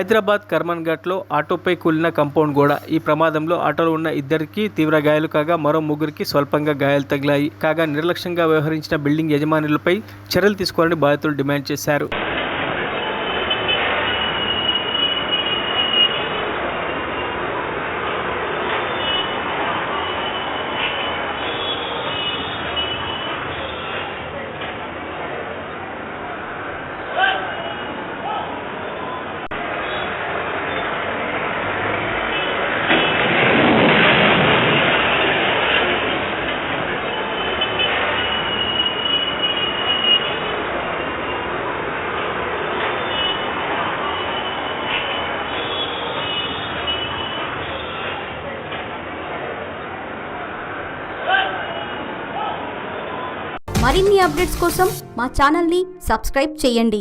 హైదరాబాద్ కర్మన్ ఘాట్లో ఆటోపై కూలిన కాంపౌండ్ గోడ. ఈ ప్రమాదంలో ఆటోలో ఉన్న ఇద్దరికి తీవ్ర గాయాలు కాగా మరో ముగ్గురికి స్వల్పంగా గాయాలు తగిలాయి. కాగా నిర్లక్ష్యంగా వ్యవహరించిన బిల్డింగ్ యజమానులపై చర్యలు తీసుకోవాలని బాధితులు డిమాండ్ చేశారు. మరిన్ని అప్డేట్స్ కోసం మా ఛానల్ని సబ్స్క్రైబ్ చేయండి.